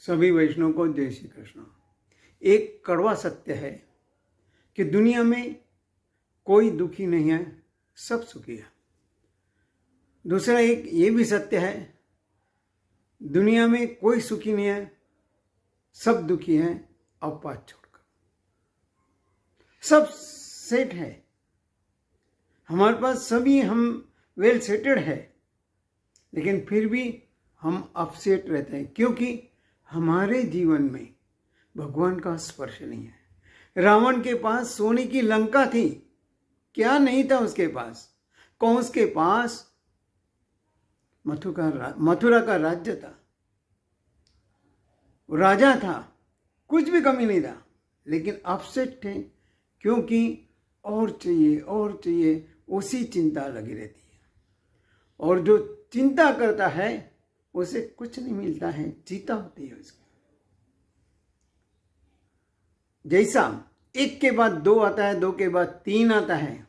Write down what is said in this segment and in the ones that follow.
सभी वैष्णव को जय श्री कृष्ण। एक कड़वा सत्य है कि दुनिया में कोई दुखी नहीं है, सब सुखी है। दूसरा एक ये भी सत्य है, दुनिया में कोई सुखी नहीं है, सब दुखी हैं अवपात छोड़कर। सब सेट है, हमारे पास सभी, हम वेल सेटेड है, लेकिन फिर भी हम अपसेट रहते हैं क्योंकि हमारे जीवन में भगवान का स्पर्श नहीं है। रावण के पास सोने की लंका थी, क्या नहीं था उसके पास? कंस के पास मथुरा का राज्य था, राजा था, कुछ भी कमी नहीं था, लेकिन अपसेट थे क्योंकि और चाहिए, उसी चिंता लगी रहती है। और जो चिंता करता है उसे कुछ नहीं मिलता है, चिंता होती है उसकी। जैसा एक के बाद दो आता है, दो के बाद तीन आता है,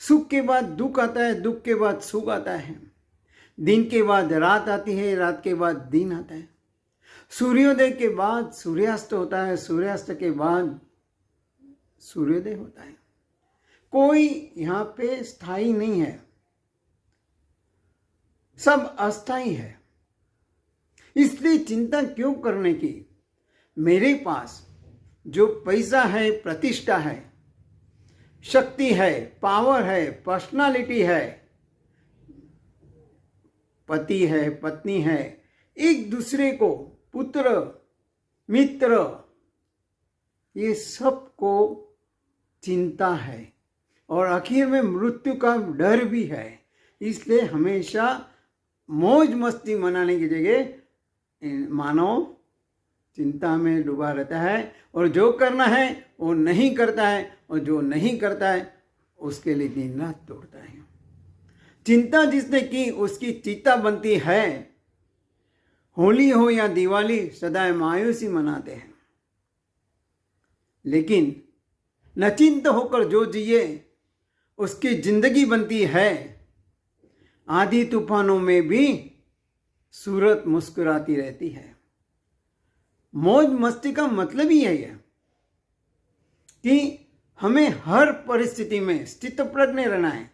सुख के बाद दुख आता है, दुख के बाद सुख आता है, दिन के बाद रात आती है, रात के बाद दिन आता है, सूर्योदय के बाद सूर्यास्त होता है, सूर्यास्त के बाद सूर्योदय होता है। कोई यहाँ पे स्थायी नहीं है, सब अस्थायी है। इसलिए चिंता क्यों करने की? मेरे पास जो पैसा है, प्रतिष्ठा है, शक्ति है, पावर है, पर्सनालिटी है, पति है, पत्नी है, एक दूसरे को, पुत्र, मित्र, ये सबको चिंता है और आखिर में मृत्यु का डर भी है। इसलिए हमेशा मौज मस्ती मनाने की जगह मानव चिंता में डूबा रहता है और जो करना है वो नहीं करता है, और जो नहीं करता है उसके लिए दिन रात दौड़ता है। चिंता जिसने की उसकी चिता बनती है। होली हो या दिवाली सदा मायूसी मनाते हैं, लेकिन नचिंत होकर जो जिए उसकी जिंदगी बनती है। आंधी तूफानों में भी सूरत मुस्कुराती रहती है। मौज मस्ती का मतलब ही है कि हमें हर परिस्थिति में स्थितप्रज्ञ रहना है।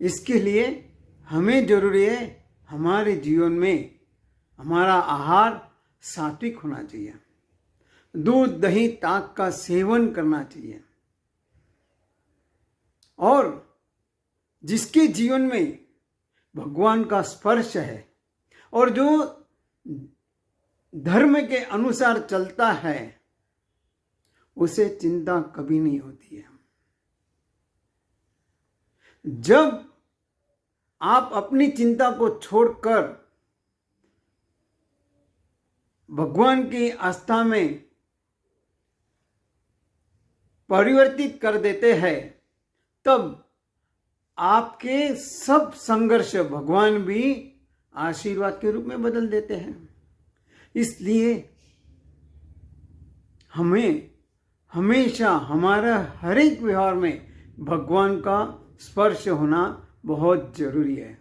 इसके लिए हमें जरूरी है हमारे जीवन में हमारा आहार सात्विक होना चाहिए, दूध दही ताक का सेवन करना चाहिए। और जिसके जीवन में भगवान का स्पर्श है और जो धर्म के अनुसार चलता है उसे चिंता कभी नहीं होती है। जब आप अपनी चिंता को छोड़कर भगवान की आस्था में परिवर्तित कर देते हैं, तब आपके सब संघर्ष भगवान भी आशीर्वाद के रूप में बदल देते हैं। इसलिए हमें हमेशा हमारा हर एक व्यवहार में भगवान का स्पर्श होना बहुत जरूरी है।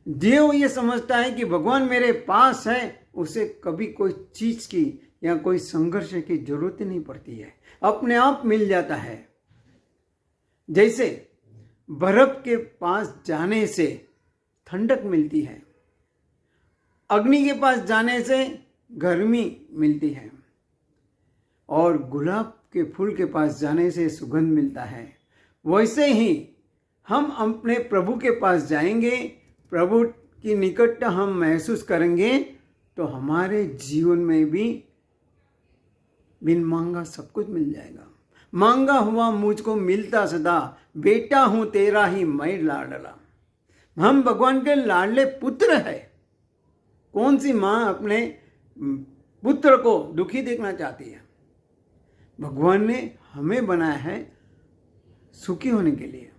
जो ये समझता है कि भगवान मेरे पास है, उसे कभी कोई चीज की या कोई संघर्ष की जरूरत नहीं पड़ती है, अपने आप मिल जाता है। जैसे बर्फ के पास जाने से ठंडक मिलती है, अग्नि के पास जाने से गर्मी मिलती है, और गुलाब के फूल के पास जाने से सुगंध मिलता है। वैसे ही हम अपने प्रभु के पास जाएंगे, प्रभु की निकटता हम महसूस करेंगे, तो हमारे जीवन में भी बिन मांगा सब कुछ मिल जाएगा। मांगा हुआ मुझको मिलता सदा, बेटा हूं तेरा ही मैं लाडला। हम भगवान के लाडले पुत्र है। कौन सी मां अपने पुत्र को दुखी देखना चाहती है? भगवान ने हमें बनाया है सुखी होने के लिए,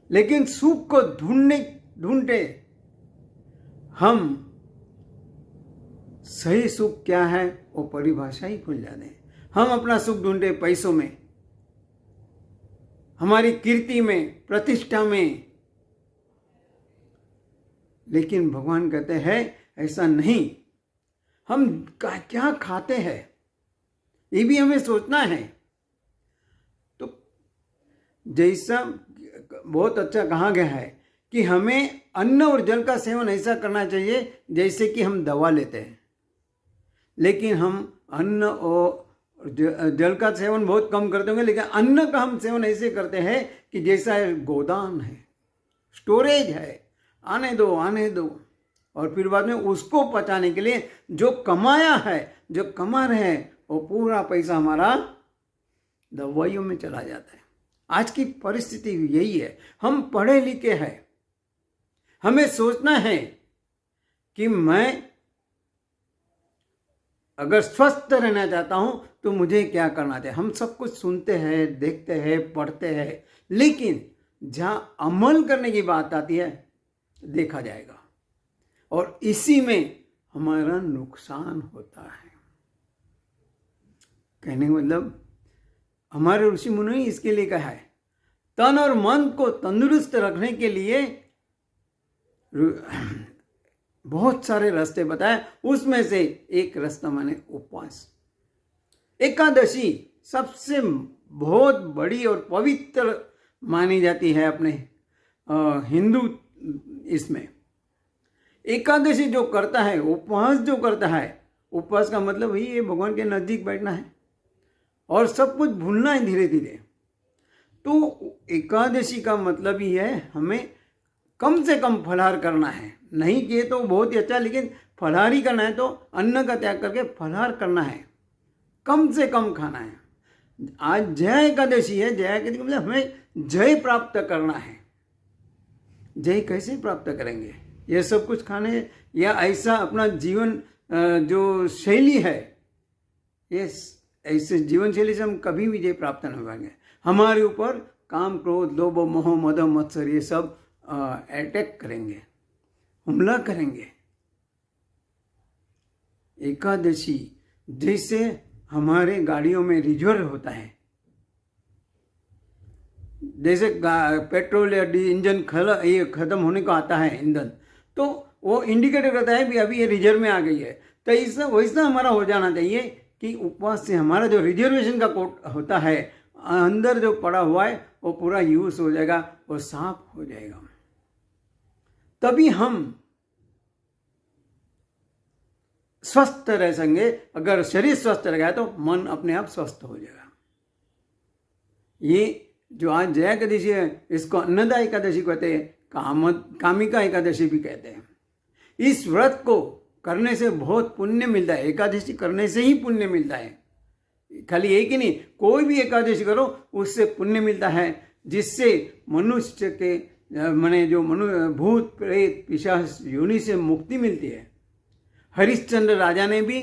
लेकिन सुख को ढूंढते हम सही सुख क्या है वो परिभाषा ही भूल जाते हैं। हम अपना सुख ढूंढते पैसों में, हमारी कीर्ति में, प्रतिष्ठा में, लेकिन भगवान कहते हैं ऐसा नहीं। हम क्या खाते हैं ये भी हमें सोचना है। तो जैसा बहुत अच्छा कहा गया है कि हमें अन्न और जल का सेवन ऐसा करना चाहिए जैसे कि हम दवा लेते हैं, लेकिन हम अन्न और जल का सेवन बहुत कम करते होंगे, लेकिन अन्न का हम सेवन ऐसे करते हैं कि जैसा गोदान है, स्टोरेज है, आने दो, और फिर बाद में उसको पचाने के लिए जो कमाया है, जो कमा रहे हैं, वो पूरा पैसा हमारा दवाइयों में चला जाता है। आज की परिस्थिति यही है। हम पढ़े लिखे हैं, हमें सोचना है कि मैं अगर स्वस्थ रहना चाहता हूं तो मुझे क्या करना चाहिए। हम सब कुछ सुनते हैं, देखते हैं, पढ़ते हैं, लेकिन जहां अमल करने की बात आती है देखा जाएगा, और इसी में हमारा नुकसान होता है। कहने का मतलब हमारे ऋषि मुनि ने इसके लिए कहा है, तन और मन को तंदुरुस्त रखने के लिए बहुत सारे रास्ते बताए, उसमें से एक रास्ता माने उपवास। एकादशी सबसे बहुत बड़ी और पवित्र मानी जाती है अपने हिंदू इसमें। एकादशी जो करता है, उपवास जो करता है, उपवास का मतलब ही ये भगवान के नजदीक बैठना है और सब कुछ भूलना है धीरे धीरे। तो एकादशी का मतलब ही है हमें कम से कम फलाहार करना है। नहीं किए तो बहुत ही अच्छा, लेकिन फलाहार ही करना है तो अन्न का त्याग करके फलाहार करना है, कम से कम खाना है। आज जय एकादशी है, जय एकादशी का मतलब हमें जय प्राप्त करना है। जय कैसे प्राप्त करेंगे? ये सब कुछ खाने या ऐसा अपना जीवन जो शैली है, ये ऐसे जीवन शैली से हम कभी भी जय प्राप्त नहीं पाएंगे। हमारे ऊपर काम, क्रोध, लोभ, मोह, मद, मत्सर ये सब अटैक करेंगे, हमला करेंगे। एकादशी जैसे हमारे गाड़ियों में रिजर्व होता है, जैसे पेट्रोल या इंजन ये खत्म होने को आता है ईंधन, तो वो इंडिकेटर करता है भी अभी ये रिजर्व में आ गई है। तो ऐसा वैसा हमारा हो जाना चाहिए कि उपवास से हमारा जो रिजर्वेशन का कोट होता है अंदर जो पड़ा हुआ है वो पूरा यूज हो जाएगा और साफ हो जाएगा। तभी हम स्वस्थ रह सकेंगे। अगर शरीर स्वस्थ रहेगा तो मन अपने आप स्वस्थ हो जाएगा। ये जो आज जया एकादशी है, इसको अन्नदा एकादशी कहते हैं, कामिका एकादशी भी कहते हैं। इस व्रत को करने से बहुत पुण्य मिलता है। एकादशी करने से ही पुण्य मिलता है, खाली एक ही नहीं, कोई भी एकादशी करो उससे पुण्य मिलता है, जिससे मनुष्य के माने जो भूत प्रेत पिशाच योनि से मुक्ति मिलती है। हरिश्चंद्र राजा ने भी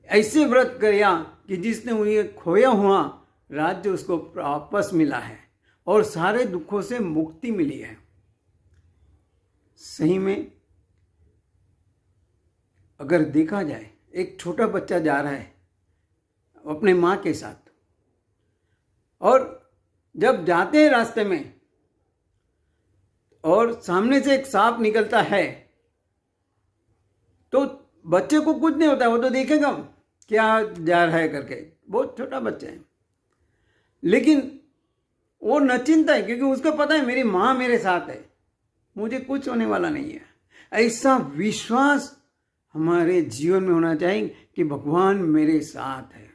ऐसे व्रत किया कि जिसने उन्हें खोया हुआ राज्य उसको वापस मिला है और सारे दुखों से मुक्ति मिली है। सही में अगर देखा जाए, एक छोटा बच्चा जा रहा है अपने माँ के साथ, और जब जाते हैं रास्ते में और सामने से एक सांप निकलता है तो बच्चे को कुछ नहीं होता, वो तो देखेगा क्या जा रहा है करके, बहुत छोटा बच्चा है, लेकिन वो नचिंता है क्योंकि उसको पता है मेरी माँ मेरे साथ है, मुझे कुछ होने वाला नहीं है। ऐसा विश्वास हमारे जीवन में होना चाहिए कि भगवान मेरे साथ है।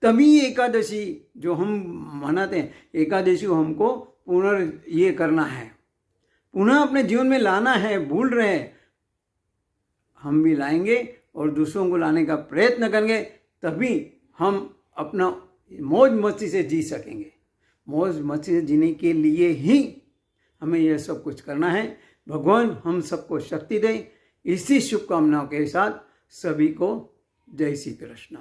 तभी एकादशी जो हम मनाते हैं, एकादशी को हमको ये करना है, पुनः अपने जीवन में लाना है। भूल रहे हैं, हम भी लाएंगे और दूसरों को लाने का प्रयत्न करेंगे, तभी हम अपना मौज मस्ती से जी सकेंगे। मौज मस्ती से जीने के लिए ही हमें यह सब कुछ करना है। भगवान हम सबको शक्ति दे। इसी शुभकामनाओं के साथ सभी को जय श्री कृष्ण।